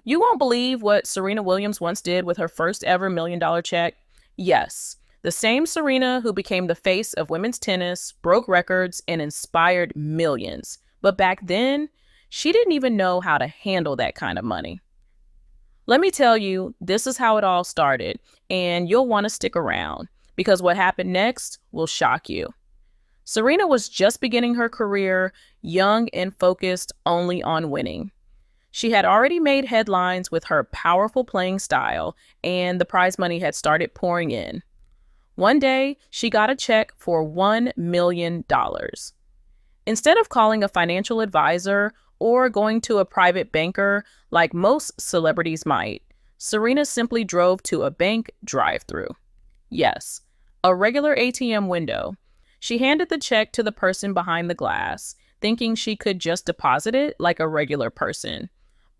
You won't believe what Serena Williams once did with her first ever $1 million check. Yes, the same Serena who became the face of women's tennis, broke records, and inspired millions. But back then, she didn't even know how to handle that kind of money. Let me tell you, this is how it all started, and you'll want to stick around because what happened next will shock you. Serena was just beginning her career, young and focused only on winning. She had already made headlines with her powerful playing style, and the prize money had started pouring in. One day, she got a check for $1 million. Instead of calling a financial advisor or going to a private banker like most celebrities might, Serena simply drove to a bank drive-through. Yes, a regular ATM window. She handed the check to the person behind the glass, thinking she could just deposit it like a regular person.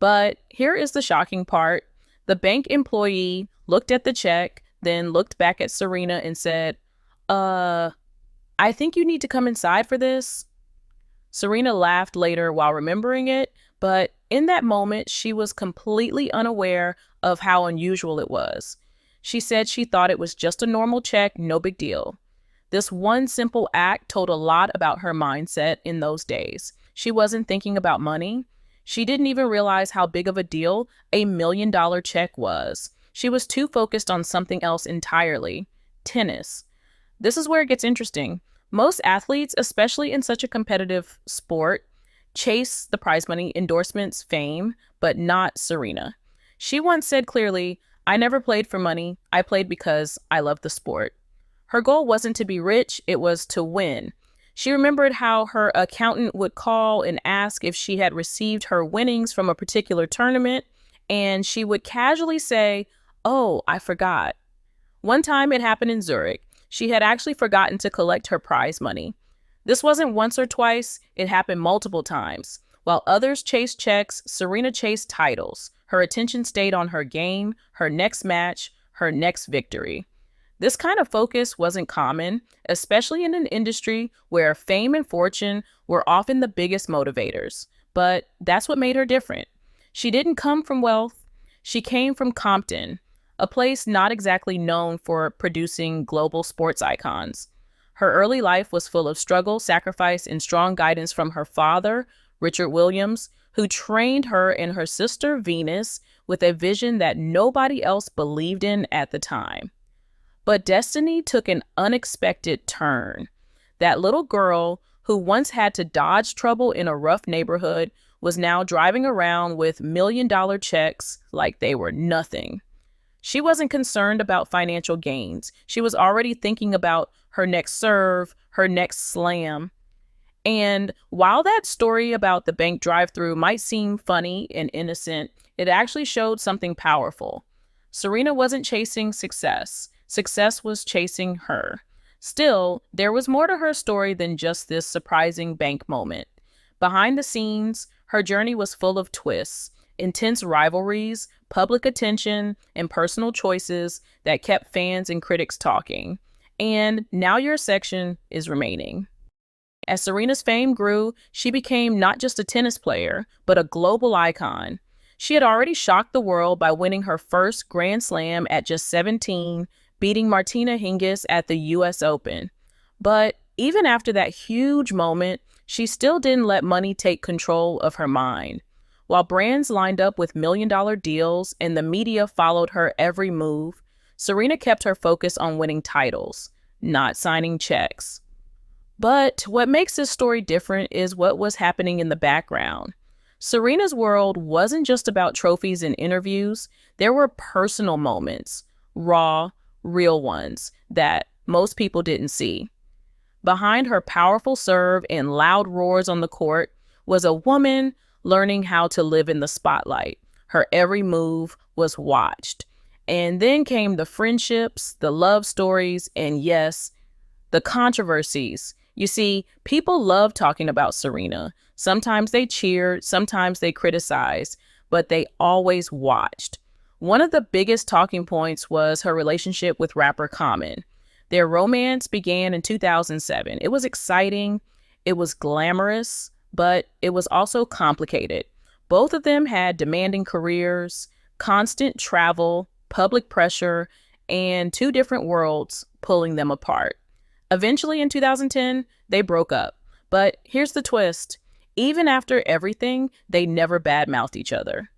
But here is the shocking part. The bank employee looked at the check, then looked back at Serena and said, I think you need to come inside for this. Serena laughed later while remembering it, but in that moment, she was completely unaware of how unusual it was. She said she thought it was just a normal check, no big deal. This one simple act told a lot about her mindset in those days. She wasn't thinking about money. She didn't even realize how big of a deal $1 million check was. She was too focused on something else entirely, tennis. This is where it gets interesting. Most athletes, especially in such a competitive sport, chase the prize money, endorsements, fame, but not Serena. She once said clearly, "I never played for money. I played because I love the sport." Her goal wasn't to be rich, it was to win. She remembered how her accountant would call and ask if she had received her winnings from a particular tournament, and she would casually say, "Oh, I forgot." One time it happened in Zurich. She had actually forgotten to collect her prize money. This wasn't once or twice, it happened multiple times. While others chased checks, Serena chased titles. Her attention stayed on her game, her next match, her next victory. This kind of focus wasn't common, especially in an industry where fame and fortune were often the biggest motivators. But that's what made her different. She didn't come from wealth. She came from Compton, a place not exactly known for producing global sports icons. Her early life was full of struggle, sacrifice, and strong guidance from her father, Richard Williams, who trained her and her sister, Venus, with a vision that nobody else believed in at the time. But destiny took an unexpected turn. That little girl who once had to dodge trouble in a rough neighborhood was now driving around with $1 million checks like they were nothing. She wasn't concerned about financial gains. She was already thinking about her next serve, her next slam. And while that story about the bank drive-through might seem funny and innocent, it actually showed something powerful. Serena wasn't chasing success. Success was chasing her. Still, there was more to her story than just this surprising bank moment. Behind the scenes, her journey was full of twists, intense rivalries, public attention, and personal choices that kept fans and critics talking. And now your section is remaining. As Serena's fame grew, she became not just a tennis player, but a global icon. She had already shocked the world by winning her first Grand Slam at just 17, beating Martina Hingis at the US Open. But even after that huge moment, she still didn't let money take control of her mind. While brands lined up with $1 million deals and the media followed her every move, Serena kept her focus on winning titles, not signing checks. But what makes this story different is what was happening in the background. Serena's world wasn't just about trophies and interviews. There were personal moments, raw, real ones that most people didn't see. Behind her powerful serve and loud roars on the court was a woman learning how to live in the spotlight. Her every move was watched. And then came the friendships, the love stories, and yes, the controversies. You see, people love talking about Serena. Sometimes they cheered, sometimes they criticized, but they always watched. One of the biggest talking points was her relationship with rapper Common. Their romance began in 2007. It was exciting, it was glamorous, but it was also complicated. Both of them had demanding careers, constant travel, public pressure, and two different worlds pulling them apart. Eventually, in 2010, they broke up. But here's the twist. Even after everything, they never badmouthed each other.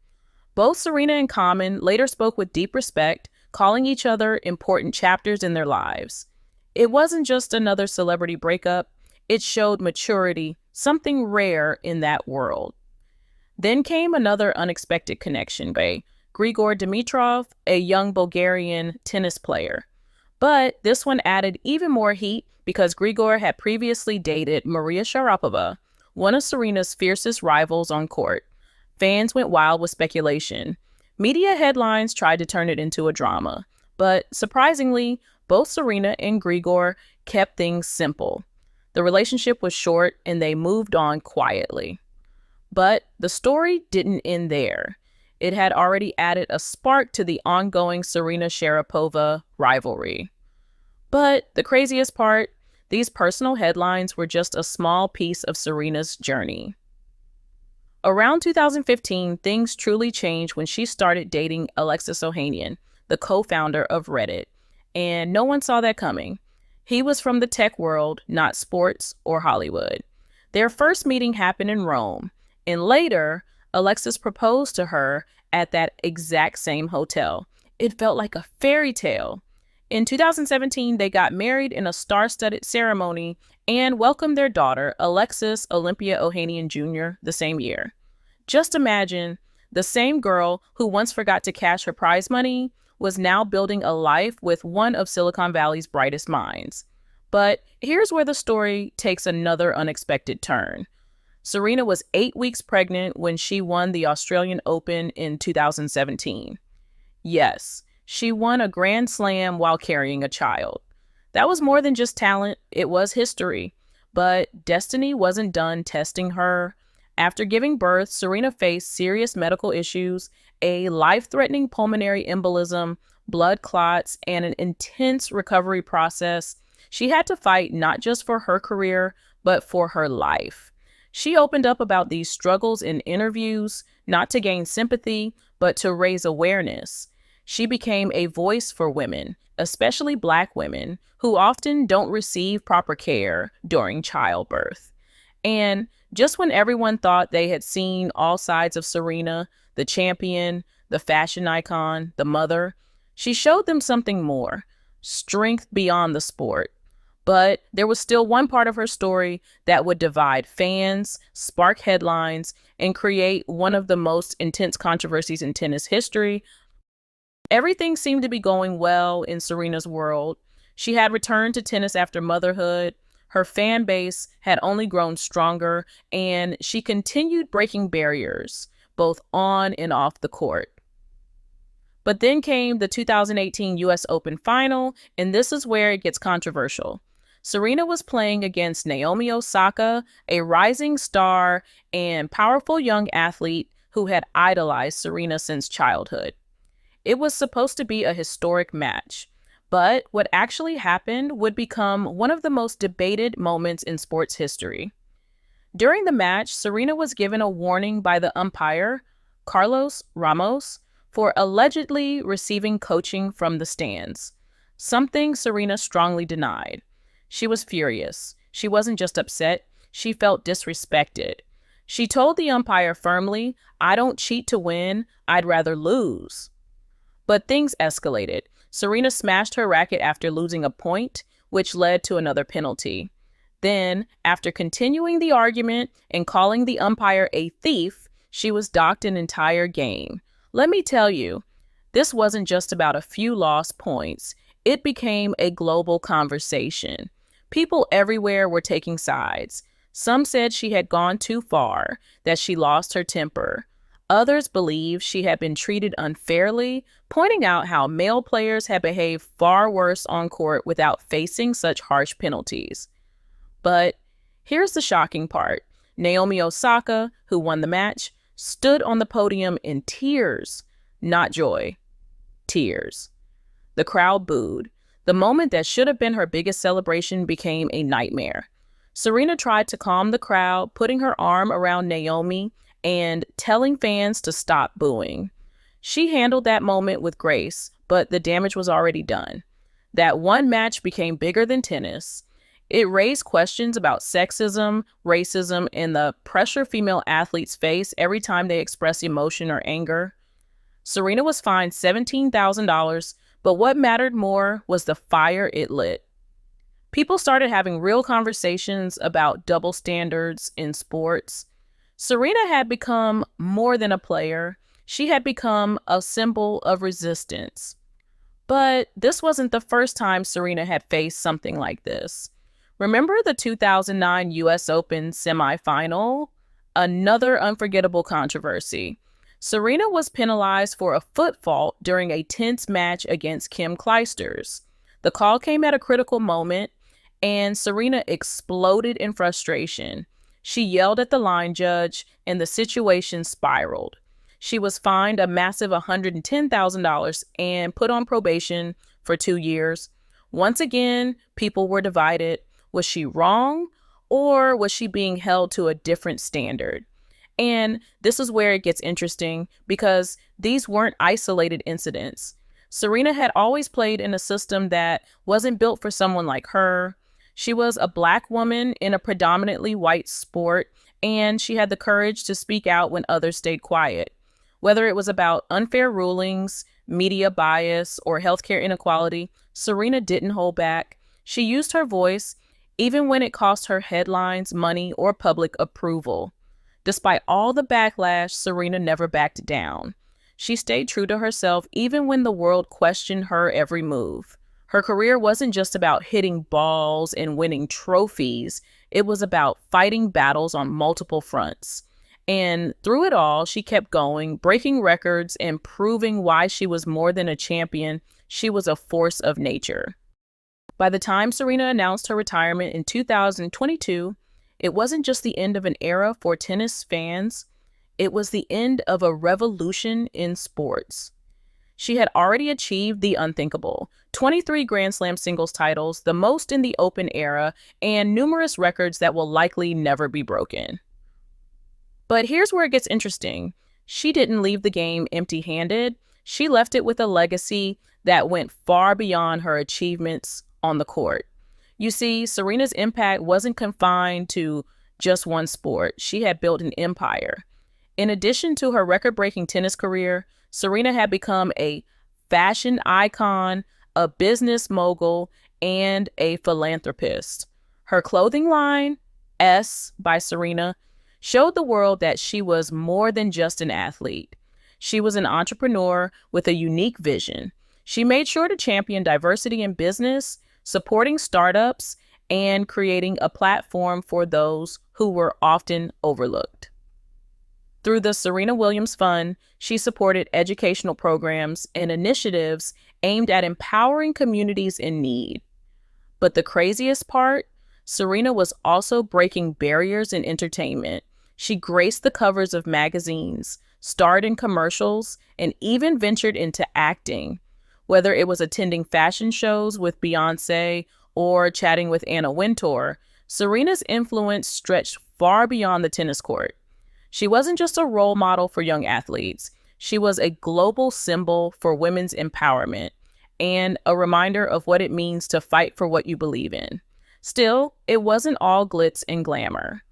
Both Serena and Common later spoke with deep respect, calling each other important chapters in their lives. It wasn't just another celebrity breakup, it showed maturity, something rare in that world. Then came another unexpected connection, Grigor Dimitrov, a young Bulgarian tennis player. But this one added even more heat because Grigor had previously dated Maria Sharapova, one of Serena's fiercest rivals on court. Fans went wild with speculation. Media headlines tried to turn it into a drama. But surprisingly, both Serena and Grigor kept things simple. The relationship was short and they moved on quietly. But the story didn't end there. It had already added a spark to the ongoing Serena-Sharapova rivalry. But the craziest part, these personal headlines were just a small piece of Serena's journey. Around 2015, things truly changed when she started dating Alexis Ohanian, the co-founder of Reddit, and no one saw that coming. He was from the tech world, not sports or Hollywood. Their first meeting happened in Rome, and later, Alexis proposed to her at that exact same hotel. It felt like a fairy tale. In 2017, they got married in a star-studded ceremony and welcomed their daughter, Alexis Olympia Ohanian Jr., the same year. Just imagine, the same girl who once forgot to cash her prize money was now building a life with one of Silicon Valley's brightest minds. But here's where the story takes another unexpected turn. Serena was 8 weeks pregnant when she won the Australian Open in 2017. Yes, she won a Grand Slam while carrying a child. That was more than just talent, it was history. But destiny wasn't done testing her. After giving birth, Serena faced serious medical issues, a life-threatening pulmonary embolism, blood clots, and an intense recovery process. She had to fight not just for her career, but for her life. She opened up about these struggles in interviews, not to gain sympathy, but to raise awareness. She became a voice for women, especially Black women, who often don't receive proper care during childbirth. And just when everyone thought they had seen all sides of Serena, the champion, the fashion icon, the mother, she showed them something more, strength beyond the sport. But there was still one part of her story that would divide fans, spark headlines, and create one of the most intense controversies in tennis history. Everything seemed to be going well in Serena's world. She had returned to tennis after motherhood. Her fan base had only grown stronger, and she continued breaking barriers, both on and off the court. But then came the 2018 US Open final, and this is where it gets controversial. Serena was playing against Naomi Osaka, a rising star and powerful young athlete who had idolized Serena since childhood. It was supposed to be a historic match, but what actually happened would become one of the most debated moments in sports history. During the match, Serena was given a warning by the umpire, Carlos Ramos, for allegedly receiving coaching from the stands, something Serena strongly denied. She was furious. She wasn't just upset, she felt disrespected. She told the umpire firmly, "I don't cheat to win, I'd rather lose." But things escalated. Serena smashed her racket after losing a point, which led to another penalty. Then, after continuing the argument and calling the umpire a thief, she was docked an entire game. Let me tell you, this wasn't just about a few lost points. It became a global conversation. People everywhere were taking sides. Some said she had gone too far, that she lost her temper. Others believed she had been treated unfairly, pointing out how male players had behaved far worse on court without facing such harsh penalties. But here's the shocking part. Naomi Osaka, who won the match, stood on the podium in tears, not joy, tears. The crowd booed. The moment that should have been her biggest celebration became a nightmare. Serena tried to calm the crowd, putting her arm around Naomi, and telling fans to stop booing. She handled that moment with grace, but the damage was already done. That one match became bigger than tennis. It raised questions about sexism, racism, and the pressure female athletes face every time they express emotion or anger. Serena was fined $17,000, but what mattered more was the fire it lit. People started having real conversations about double standards in sports. Serena had become more than a player. She had become a symbol of resistance. But this wasn't the first time Serena had faced something like this. Remember the 2009 US Open semifinal? Another unforgettable controversy. Serena was penalized for a foot fault during a tense match against Kim Clijsters. The call came at a critical moment, and Serena exploded in frustration. She yelled at the line judge, and the situation spiraled. She was fined a massive $110,000 and put on probation for 2 years. Once again, people were divided. Was she wrong, or was she being held to a different standard? And this is where it gets interesting, because these weren't isolated incidents. Serena had always played in a system that wasn't built for someone like her. She was a Black woman in a predominantly white sport, and she had the courage to speak out when others stayed quiet. Whether it was about unfair rulings, media bias, or healthcare inequality, Serena didn't hold back. She used her voice, even when it cost her headlines, money, or public approval. Despite all the backlash, Serena never backed down. She stayed true to herself even when the world questioned her every move. Her career wasn't just about hitting balls and winning trophies. It was about fighting battles on multiple fronts. And through it all, she kept going, breaking records and proving why she was more than a champion. She was a force of nature. By the time Serena announced her retirement in 2022, it wasn't just the end of an era for tennis fans. It was the end of a revolution in sports. She had already achieved the unthinkable: 23 Grand Slam singles titles, the most in the Open era, and numerous records that will likely never be broken. But here's where it gets interesting. She didn't leave the game empty-handed. She left it with a legacy that went far beyond her achievements on the court. You see, Serena's impact wasn't confined to just one sport. She had built an empire. In addition to her record-breaking tennis career, Serena had become a fashion icon, a business mogul, and a philanthropist. Her clothing line, S by Serena, showed the world that she was more than just an athlete. She was an entrepreneur with a unique vision. She made sure to champion diversity in business, supporting startups, and creating a platform for those who were often overlooked. Through the Serena Williams Fund, she supported educational programs and initiatives aimed at empowering communities in need. But the craziest part, Serena was also breaking barriers in entertainment. She graced the covers of magazines, starred in commercials, and even ventured into acting. Whether it was attending fashion shows with Beyoncé or chatting with Anna Wintour, Serena's influence stretched far beyond the tennis court. She wasn't just a role model for young athletes. She was a global symbol for women's empowerment and a reminder of what it means to fight for what you believe in. Still, it wasn't all glitz and glamour.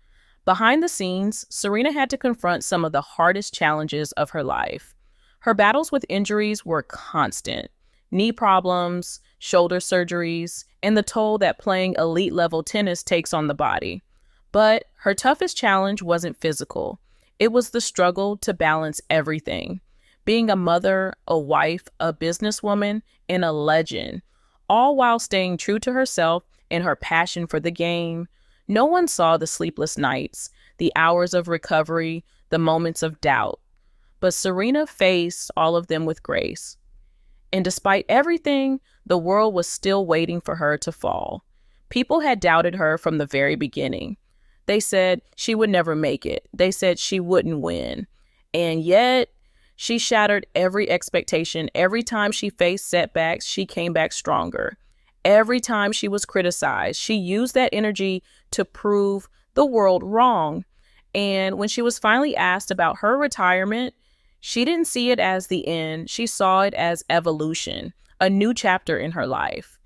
Behind the scenes, Serena had to confront some of the hardest challenges of her life. Her battles with injuries were constant: knee problems, shoulder surgeries, and the toll that playing elite-level tennis takes on the body. But her toughest challenge wasn't physical. It was the struggle to balance everything: being a mother, a wife, a businesswoman, and a legend, all while staying true to herself and her passion for the game. No one saw the sleepless nights, the hours of recovery, the moments of doubt. But Serena faced all of them with grace. And despite everything, the world was still waiting for her to fall. People had doubted her from the very beginning. They said she would never make it. They said she wouldn't win. And yet, she shattered every expectation. Every time she faced setbacks, she came back stronger. Every time she was criticized, she used that energy to prove the world wrong. And when she was finally asked about her retirement, she didn't see it as the end. She saw it as evolution, a new chapter in her life.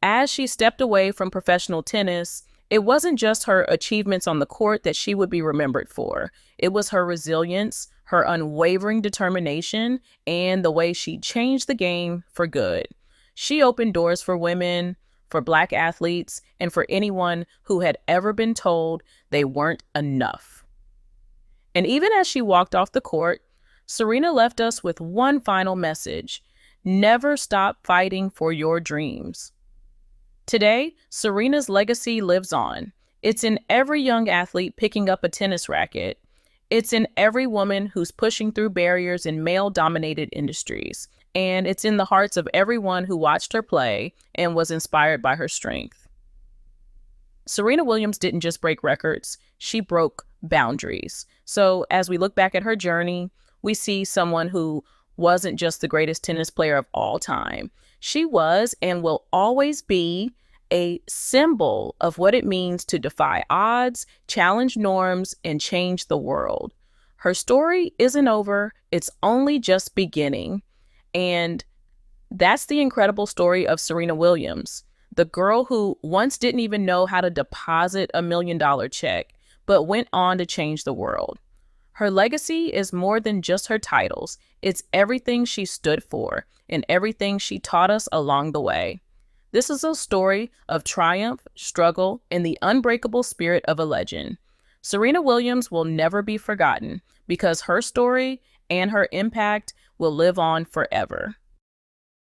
As she stepped away from professional tennis, it wasn't just her achievements on the court that she would be remembered for. It was her resilience, her unwavering determination, and the way she changed the game for good. She opened doors for women, for Black athletes, and for anyone who had ever been told they weren't enough. And even as she walked off the court, Serena left us with one final message: never stop fighting for your dreams. Today, Serena's legacy lives on. It's in every young athlete picking up a tennis racket. It's in every woman who's pushing through barriers in male-dominated industries. And it's in the hearts of everyone who watched her play and was inspired by her strength. Serena Williams didn't just break records, she broke boundaries. So as we look back at her journey, we see someone who wasn't just the greatest tennis player of all time. She was and will always be a symbol of what it means to defy odds, challenge norms, and change the world. Her story isn't over, it's only just beginning. And that's the incredible story of Serena Williams, the girl who once didn't even know how to deposit $1 million check, but went on to change the world. Her legacy is more than just her titles. It's everything she stood for and everything she taught us along the way. This is a story of triumph, struggle, and the unbreakable spirit of a legend. Serena Williams will never be forgotten because her story and her impact will live on forever.